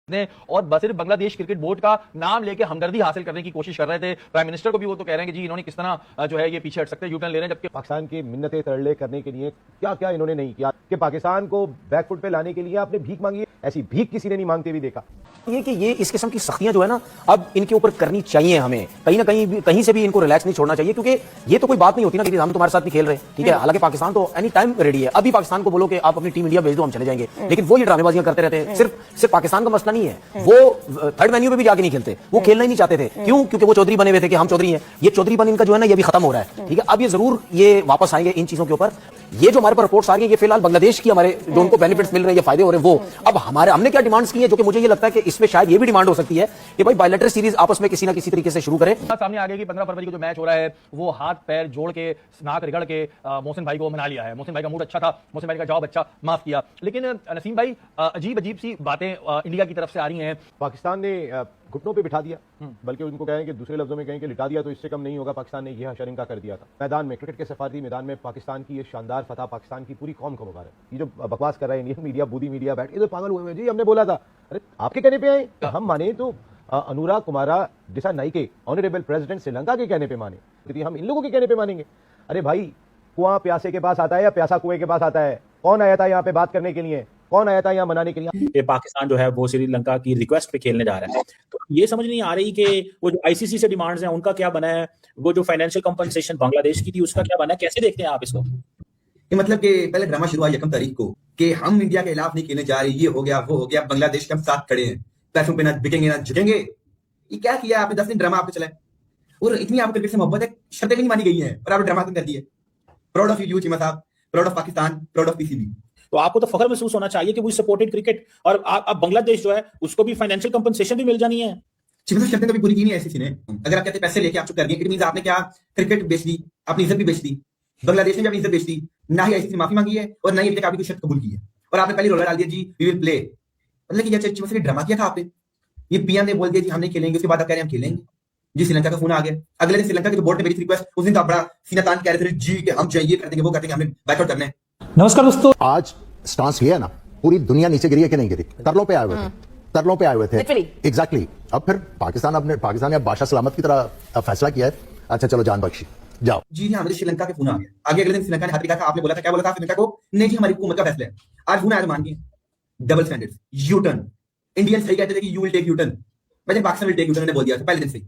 ने और बस सिर्फ बांग्लादेश क्रिकेट बोर्ड का नाम लेके हमदर्दी हासिल करने की कोशिश कर रहे थे। प्राइम मिनिस्टर को भी वो तो कह रहे हैं कि जी इन्होंने किस तरह जो है ये पीछे हट सकते हैं, यूटर्न ले रहे हैं, जबकि पाकिस्तान की मिन्नतें तरले करने के लिए क्या क्या इन्होंने नहीं किया कि पाकिस्तान को बैकफुट पे लाने के लिए आपने भीख मांगी है। ऐसी भीख किसी ने नहीं मांगते हुए देखा। ये कि ये इस किस्म की सख्तियां जो है ना अब इनके ऊपर करनी चाहिए। हमें कहीं ना कहीं से भी इनको रिलैक्स नहीं छोड़ना चाहिए, क्योंकि ये तो कोई बात नहीं होती ना कि हम तुम्हारे साथ भी खेल रहे हैं, ठीक है। हालांकि पाकिस्तान तो एनी टाइम रेडी है। अभी पाकिस्तान को बोलो कि आप अपनी टीम इंडिया भेज दो, हम चले जाएंगे, लेकिन वो ये ड्रामेबाजियां करते रहते हैं। सिर्फ पाकिस्तान का मसला नहीं है, वो थर्ड वेन्यू पे भी जाके नहीं खेलते, वो खेलना ही नहीं चाहते थे। क्यों? क्योंकि वो चौधरी बने हुए थे कि हम चौधरी हैं। ये चौधरीपन इनका जो है ना ये भी खत्म हो रहा है, ठीक है। अब ये जरूर ये वापस आएंगे इन चीजों के ऊपर। ये जो हमारे पर रिपोर्ट्स आ रही है ये फिलहाल बांग्लादेश की हमारे जो उनको बेनिफिट्स मिल रहे हैं, ये फायदे हो रहे हैं, वो अब हमने क्या डिमांड्स की है, जो कि मुझे ये लगता है कि इसमें शायद ये भी डिमांड हो सकती है कि भाई बायलैटरल सीरीज आपस में किसी ना किसी तरीके से शुरू करें। सामने आ गया कि 15 फरवरी को जो मैच हो रहा है वो हाथ पैर जोड़ के नाक रिगड़ के मोहसिन भाई को मना लिया है। मोहसिन भाई का मूड अच्छा था, मोहसिन भाई का जवाब अच्छा, माफ किया। लेकिन नसीम भाई अजीब सी बातें इंडिया की तरफ से आ रही हैं। पाकिस्तान ने घुटनों पे बिठा दिया, बल्कि उनको कहें कि दूसरे लफ्जों में कहें कि लिटा दिया तो इससे कम नहीं होगा। पाकिस्तान ने यह शर्मिंदा कर दिया था मैदान में, क्रिकेट के सफारती मैदान में पाकिस्तान की ये शानदार फतह पाकिस्तान की पूरी कौम को मुबारक। ये जो बकवास कर रहा है इंडियन मीडिया, बूदी मीडिया बैठ ये तो पागल हुए हैं जी। हमने बोला था अरे आपके कहने पे आए, हम माने तो अनुराग कुमारा दिशा नाइके ऑनरेबल प्रेसिडेंट श्रीलंका के कहने पे माने, यदि हम इन लोगों के कहने पे मानेंगे। अरे भाई कुआं प्यासे के पास आता है या प्यासा कुएं के पास आता है? कौन आया था यहाँ पे बात करने के लिए, कौन आया था यहाँ मनाने के लिए? पाकिस्तान जो है वो श्रीलंका की रिक्वेस्ट पे खेलने जा रहा है। तो ये समझ नहीं आ रही कि वो जो आईसीसी से डिमांड्स हैं उनका क्या बना है, वो जो फाइनेंशियल कंपनसेशन बांग्लादेश की थी उसका क्या बना है, कैसे देखते हैं आप इसको? ये मतलब कि पहले ड्रामा शुरू हुआ 1 तारीख को कि हम इंडिया के खिलाफ नहीं खेलने जा रहे, ये हो गया वो हो गया, बांग्लादेश के हम साथ खड़े हैं, पैसों पे ना बिकेंगे ना झुकेंगे। ये क्या किया आपने? 10 दिन ड्रामा आपने चलाया और इतनी आपको क्रिकेट से मोहब्बत है, शर्तें भी नहीं मानी गई हैं और आपने ड्रामा कर दिए। प्राउड ऑफ यू चीमा साहब, proud of Pakistan, proud of PCB. तो आपको तो फख्र महसूस होना चाहिए कि वो सपोर्टेड क्रिकेट, और अब बांग्लादेश जो है उसको भी फाइनेंशियल कंपनसेशन भी मिल जानी है। शर्तें कभी पूरी की नहीं आईसीसी ने। अगर आप कहते पैसे लेके आप चुप कर गए, इट मींस आपने क्या क्रिकेट बेच दी, अपनी इज्जत भी बेच दी। बांग्लादेश ने भी अपनी इज्जत बेच दी, ना ही आईसीसी माफी मांगी है और ना ही अभी तक आपकी कोई शर्त कबूल की है, और आपने पहले रोलर डाल दिया जी वी विल प्ले। मतलब कि ये ड्रामा किया था आपने। ये पीएम ने बोल दिया जी हम नहीं खेलेंगे, उसके बाद आप कह रहे हैं हम खेलेंगे जी। श्रीलंका का फोन आ गया, अगले दिन श्रीलंका के जो बोर्ड ने मेरी रिक्वेस्ट, उस दिन तो आप बड़ा सीना तान के कह रहे थे जी कि हम चाहिए कर देंगे, वो कर देंगे, हमने बैकआउट करना है। नमस्कार दोस्तों, आज स्टांस लिया ना, पूरी दुनिया नीचे गिरी है कि नहीं गिरी? तरलों पे आए हुए थे, तरलों पे आए हुए थे एग्जैक्टली। अब फिर पाकिस्तान ने बादशाह सलामत की तरह फैसला किया है, अच्छा चलो जान बख्शी जाओ जी। हाँ, मुझे श्रीलंका के फोन आ गया। आगे अगले दिन श्रीलंका ने हाथ दिखा था, आपने बोला था, क्या बोला था श्रीलंका को? नहीं जी हमारी हुकूमत का फैसला है। आज फोन आया मान गए double standards, U turn. Indian सही कहते थे कि you will take U turn, मैं Pakistan will take U turn ने बोल दिया था पहले दिन से।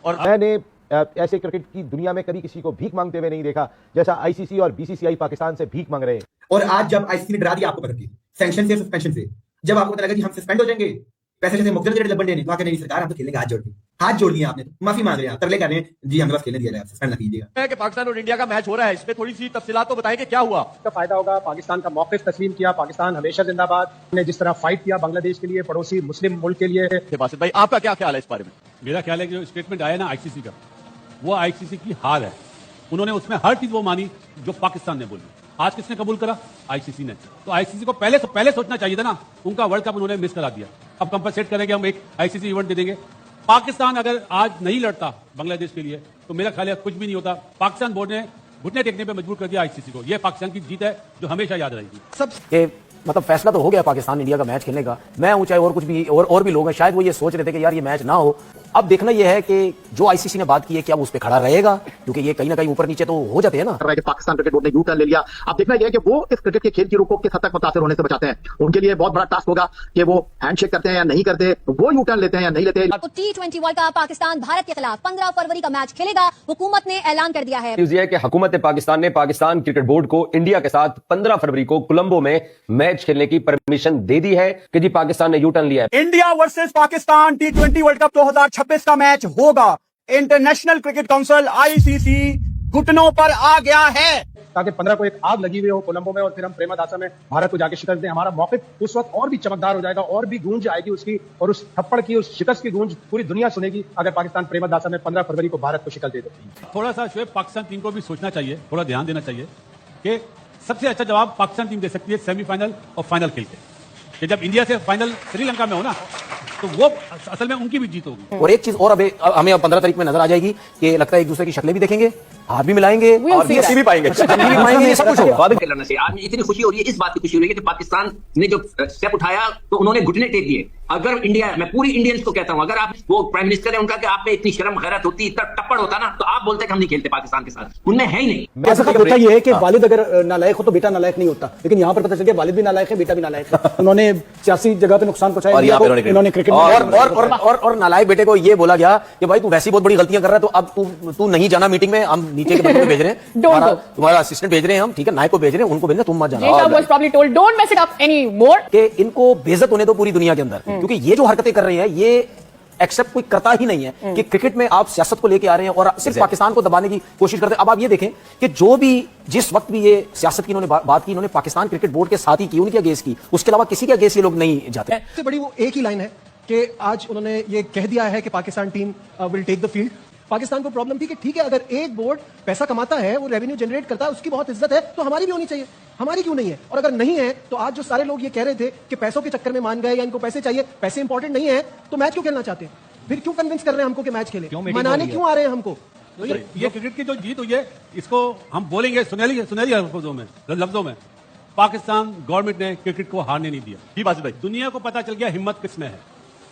और मैंने ऐसे क्रिकेट की दुनिया में कभी किसी को भीख मांगते हुए नहीं देखा जैसा आईसीसी और बीसीसीआई पाकिस्तान से भीख मांग रहे हैं। और आज जब आईसीसी ने डरा दिया आपको पकड़ के सैंक्शन से, सस्पेंशन से, जब आपको पता लगा कि हम सस्पेंड हो जाएंगे, पैसे जैसे मुख्तलिफ लबन देने, तो आके नहीं सरकार हम तो खेलेंगे, हाथ जोड़ दिए आपने, माफी मांग रहे हैं, तरले कर रहे हैं जी हमें बस खेलने दिया जाए, सस्पेंड ना कीजिएगा। कि पाकिस्तान और इंडिया का मैच हो रहा है, इसमें थोड़ी सी तफसीलात तो बताएं कि क्या हुआ। का फायदा होगा, पाकिस्तान का मौक़िफ़ तस्लीम किया, पाकिस्तान हमेशा जिंदाबाद ने जिस तरह फाइट किया बांग्लादेश के लिए, पड़ोसी मुस्लिम मुल्क के लिए। बासित भाई आपका क्या ख्याल है इस बारे में? मेरा ख्याल है कि जो स्टेटमेंट आया ना आईसीसी का, वो आईसीसी की हार है। उन्होंने उसमें हर चीज वो मानी जो पाकिस्तान ने बोली। आज किसने कबूल करा? आईसीसी ने। तो आईसीसी को पहले सोचना चाहिए था ना, उनका वर्ल्ड कप उन्होंने मिस करा दिया। अब कंपनसेट करेंगे, हम एक आईसीसी इवेंट दे देंगे। पाकिस्तान अगर आज नहीं लड़ता बांग्लादेश के लिए तो मेरा ख्याल है कुछ भी नहीं होता। पाकिस्तान बोर्ड ने घुटने टेकने पे मजबूर कर दिया आईसीसी को। यह पाकिस्तान की जीत है जो हमेशा याद रहेगी। सब मतलब फैसला तो हो गया पाकिस्तान इंडिया का मैच खेलने का। मैं हूं चाहे और कुछ भी और भी लोग हैं, शायद वो ये सोच रहे थे कि यार ये मैच ना हो। अब देखना यह है कि जो आईसीसी ने बात की है क्या वो उस पर खड़ा रहेगा, क्योंकि ये कहीं ना कहीं ऊपर नीचे तो हो जाते हैं ना। पाकिस्तान क्रिकेट बोर्ड ने यू टर्न ले लिया। अब देखना यह है कि वो इस क्रिकेट के खेल की रुख को किस हद तक मुतासिर होने से बचाते हैं। उनके लिए बहुत बड़ा टास्क होगा कि वो हैंडशेक करते हैं या नहीं करते, वो यू टर्न लेते हैं या नहीं लेते। तो T20 world cup Pakistan Bharat के खिलाफ 15 फरवरी का मैच खेलेगा, हुकूमत ने ऐलान कर दिया है। न्यूज़ ये है कि हुकूमत पाकिस्तान ने पाकिस्तान क्रिकेट बोर्ड को इंडिया के साथ 15 फरवरी को कोलंबो में मैच खेलने की परमिशन दे दी है कि जी पाकिस्तान ने यू टर्न लिया है। India versus Pakistan T20 world cup 2026 का मैच होगा। इंटरनेशनल क्रिकेट काउंसिल आईसीसी घुटनों पर आ गया है ताकि 15 को एक आग लगी हुई हो कोलंबो में, और फिर हम प्रेमदासा में भारत को जाके शिकस्त दें। हमारा मौक़िफ़ उस वक्त और भी चमकदार हो जाएगा, और भी गूंज आएगी उसकी, और उस थप्पड़ की, उस शिकस्त की गूंज पूरी दुनिया सुनेगी अगर पाकिस्तान प्रेमदासा में 15 फरवरी को भारत को शिकस्त दे दे। थोड़ा सा शुएब पाकिस्तान टीम को भी सोचना चाहिए, थोड़ा ध्यान देना चाहिए कि सबसे अच्छा जवाब पाकिस्तान टीम दे सकती है सेमीफाइनल और फाइनल खेल के, कि जब इंडिया से फाइनल श्रीलंका में हो ना तो वो असल में उनकी भी जीत होगी। और एक चीज और हमें 15 तारीख में नजर आ जाएगी कि लगता है एक दूसरे की शक्लें भी देखेंगे, हाथ भी मिलाएंगे और भी पाएंगे, ये सब कुछ होगा। आज इतनी खुशी हो रही है, इस बात की खुशी हो रही है कि पाकिस्तान ने जो स्टेप उठाया तो उन्होंने घुटने टेक दिए। अगर इंडिया, मैं पूरी इंडियंस को कहता हूं, अगर आप वो प्राइम मिनिस्टर है उनका कि आप में इतनी शर्म गैरत होती, इतना टप्पड़ होता ना, तो आप बोलते कि हम नहीं खेलते पाकिस्तान के साथ, उनमें है ही नहीं। ऐसा होता ये है कि वालिद अगर नालायक हो तो बेटा नालायक नहीं होता, लेकिन यहाँ पर पता चल गया वालिद भी नालायक है, बेटा भी नालायक है। उन्होंने सियासी जगह पे नुकसान पहुंचाया, इन्होंने क्रिकेट और नालायक बेटे को ये बोला गया कि भाई तू वैसी बहुत बड़ी गलतियां कर रहा है, तो अब तू नहीं जाना मीटिंग में, हम नीचे के बंदों को भेज रहे हैं, तुम्हारा असिस्टेंट भेज रहे हैं हम, ठीक है, नायक को भेज रहे हैं, उनको भेजना, तुम मत जाना। कि इनको बेइज्जत होने दो पूरी दुनिया के अंदर, क्योंकि ये जो हरकतें कर रहे हैं ये एक्सेप्ट कोई करता ही नहीं है कि क्रिकेट में आप सियासत को लेके आ रहे हैं और सिर्फ पाकिस्तान को दबाने की कोशिश करते हैं। अब आप ये देखें कि जो भी जिस वक्त भी ये सियासत की इन्होंने बात की, इन्होंने पाकिस्तान क्रिकेट बोर्ड के साथ ही की, उनके अगेंस्ट की, उसके अलावा किसी के अगेंस्ट ये लोग नहीं जाते। सबसे बड़ी वो एक ही लाइन है कि आज उन्होंने ये कह दिया है कि Pakistan team will take the field. Pakistan को प्रॉब्लम थी कि ठीक है, अगर एक बोर्ड पैसा कमाता है, वो रेवेन्यू जनरेट करता है, उसकी बहुत इज्जत है, तो हमारी भी होनी चाहिए, हमारी क्यों नहीं है? और अगर नहीं है तो आज जो सारे लोग ये कह रहे थे कि पैसों के चक्कर में मान गए या इनको पैसे चाहिए, पैसे इंपॉर्टेंट नहीं है, तो मैच क्यों खेलना चाहते हैं? फिर क्यों कन्विंस कर रहे हैं हमको कि मैच खेले? मनाने क्यों आ रहे हैं हमको? तो ये क्रिकेट की जो जीत हुई है, इसको हम बोलेंगे सुनहरी लफ्जों में, पाकिस्तान गवर्नमेंट ने क्रिकेट को हारने नहीं दिया। ही बात भाई, दुनिया को पता चल गया हिम्मत किसमें है।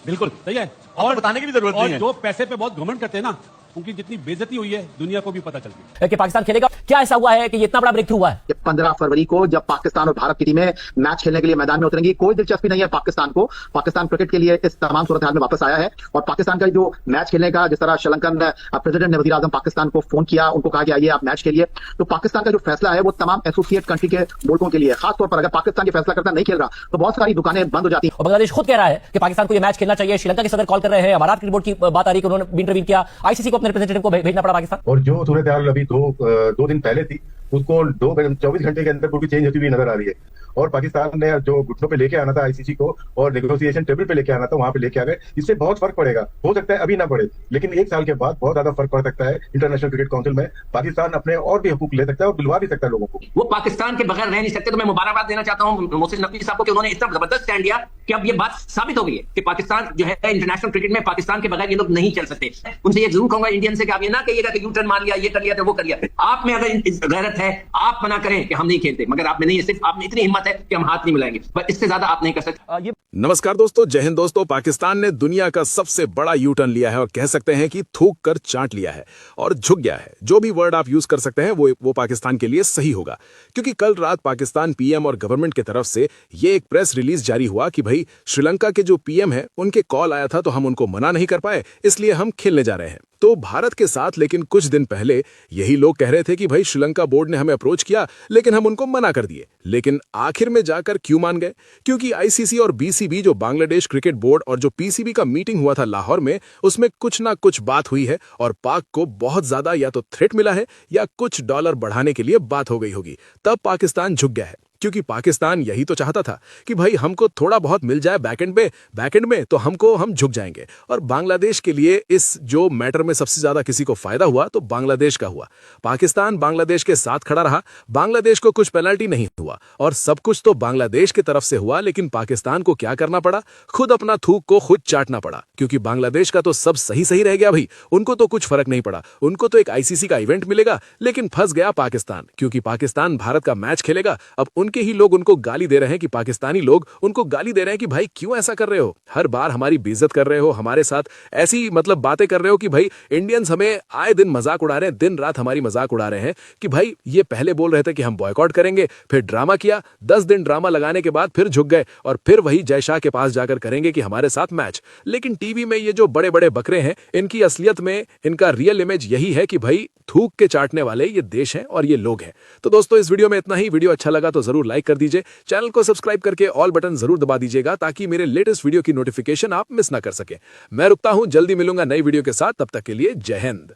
बिल्कुल सही है, और बताने की भी जरूरत नहीं है। जो पैसे पे बहुत घमंड करते हैं ना, उनकी जितनी बेइज्जती हुई है दुनिया को भी पता चल गई कि पाकिस्तान खेलेगा। क्या ऐसा हुआ है कि ये इतना बड़ा ब्रेक थ्रू हुआ है? 15 फरवरी को जब पाकिस्तान और भारत की टीमें मैच खेलने के लिए मैदान में उतरेंगी, कोई दिलचस्पी नहीं है पाकिस्तान को। पाकिस्तान क्रिकेट के लिए इस तमाम सूरत हाल में वापस आया है और पाकिस्तान का जो मैच खेलने का, जिस तरह श्रीलंकन प्रेसिडेंट ने वज़ीर आज़म पाकिस्तान को फोन किया, उनको कहा कि आइए आप मैच खेलिए, तो पाकिस्तान का जो फैसला है वो तमाम एसोसिएट कंट्री के मुल्कों के लिए, खासतौर पर अगर पाकिस्तान ये फैसला करता नहीं खेल रहा तो बहुत सारी दुकानें बंद हो जाती हैं। बांग्लादेश खुद कह रहा है कि पाकिस्तान को ये मैच खेलना चाहिए। श्रीलंका के सदर कॉल कर रहे हैं, हमारा क्रिकेट बोर्ड की बात आ रही है कि उन्होंने इंटरवीन किया, आईसीसी को अपने रिप्रेजेंटेटिव को भेजना पड़ा पाकिस्तान। और जो सूरत हाल अभी दो दिन पहले थी, उसको 24 घंटे के अंदर पूरी चेंज होती हुई नजर आ रही है। और पाकिस्तान ने जो घुटनों पे लेके आना था आईसीसी को और नेगोशिएशन टेबल पे लेके आना था, वहां पे लेके आ गए। इससे बहुत फर्क पड़ेगा, हो सकता है अभी ना पड़े, लेकिन एक साल के बाद बहुत ज्यादा फर्क पड़ सकता है। इंटरनेशनल क्रिकेट काउंसिल में पाकिस्तान अपने और भी हुकूक ले सकता है और दिलवा भी सकता है लोगों को। वो पाकिस्तान के बगैर रह नहीं सकते। तो मैं मुबारकबाद देना चाहता हूं मोहसिन नकवी साहब को कि उन्होंने इतना जबरदस्त स्टैंड लिया कि अब ये बात साबित हो गई है कि पाकिस्तान जो है इंटरनेशनल क्रिकेट में पाकिस्तान के बगैर ये लोग नहीं चल सकते। उनसे ये जरूर कहूंगा इंडियन से कि आप ये ना कहिएगा कि यू टर्न मार लिया, ये कर लिया, तो वो कर लिया। आप में अगर गैरत है, आप मना करें कि हम नहीं खेलते, मगर आप में नहीं है, सिर्फ आप में इतनी हिम्मत है कि हम हाथ नहीं मिलाएंगे, बस इससे ज्यादा आप नहीं कर सकते। नमस्कार दोस्तों, जय हिंद दोस्तों। पाकिस्तान ने दुनिया का सबसे बड़ा यू टर्न लिया है और कह सकते हैं कि थूक कर चाट लिया है और झुक गया है। जो भी वर्ड आप यूज कर सकते हैं वो पाकिस्तान के लिए सही होगा, क्योंकि कल रात पाकिस्तान पीएम और गवर्नमेंट की तरफ से ये एक प्रेस रिलीज जारी हुआ कि भाई श्रीलंका के जो पीएम है उनके कॉल आया था तो हम उनको मना नहीं कर पाए, इसलिए हम खेलने जा रहे हैं। तो भारत के साथ लेकिन कुछ दिन पहले यही लोग कह रहे थे कि भाई श्रीलंका बोर्ड ने हमें अप्रोच किया लेकिन हम उनको मना कर दिए। लेकिन आखिर में जाकर क्यों मान गए? क्योंकि आईसीसी और बीसीबी जो बांग्लादेश क्रिकेट बोर्ड और जो पीसीबी का मीटिंग हुआ था लाहौर में, उसमें कुछ ना कुछ बात हुई है और पाक को बहुत ज्यादा या तो थ्रेट मिला है या कुछ डॉलर बढ़ाने के लिए बात हो गई होगी। तब पाकिस्तान झुक गया है, क्योंकि पाकिस्तान यही तो चाहता था कि भाई हमको थोड़ा बहुत मिल जाए बैकएंड में तो हम झुक जाएंगे। और बांग्लादेश के लिए इस जो मैटर में सबसे ज्यादा किसी को फायदा हुआ तो बांग्लादेश का हुआ। पाकिस्तान बांग्लादेश के साथ खड़ा रहा, बांग्लादेश को कुछ पेनल्टी नहीं हुआ और सब कुछ तो बांग्लादेश की तरफ से हुआ। लेकिन पाकिस्तान को क्या करना पड़ा? खुद अपना थूक को खुद चाटना पड़ा, क्योंकि बांग्लादेश का तो सब सही रह गया भाई, उनको तो कुछ फर्क नहीं पड़ा। उनको तो एक आईसीसी का इवेंट मिलेगा, लेकिन फंस गया पाकिस्तान, क्योंकि पाकिस्तान भारत का मैच खेलेगा। अब उनके ही लोग उनको गाली दे रहे हैं कि पाकिस्तानी लोग उनको गाली दे रहे हैं कि भाई क्यों ऐसा कर रहे हो, हर बार हमारी बेइज्जत कर रहे हो, हमारे साथ ऐसी बातें कर रहे हो कि भाई इंडियंस हमें आए दिन मजाक उड़ा रहे हैं, दिन रात हमारी मजाक उड़ा रहे हैं कि भाई ये पहले बोल रहे थे कि हम बॉयकॉट करेंगे, फिर ड्रामा किया, 10 दिन ड्रामा लगाने के बाद फिर झुक गए और फिर वही जय शाह के पास जाकर करेंगे कि हमारे साथ मैच। लेकिन टीवी में ये जो बड़े बड़े बकरे हैं, इनकी असलियत में इनका रियल इमेज यही है कि भाई थूक के चाटने वाले ये देश हैं और ये लोग हैं। तो दोस्तों इस वीडियो में इतना ही। वीडियो अच्छा लगा तो जरूर लाइक कर दीजिए, चैनल को सब्सक्राइब करके ऑल बटन जरूर दबा दीजिएगा ताकि मेरे लेटेस्ट वीडियो की नोटिफिकेशन आप मिस ना कर सके। मैं रुकता हूं, जल्दी मिलूंगा नई वीडियो के साथ, तब तक के लिए जय हिंद।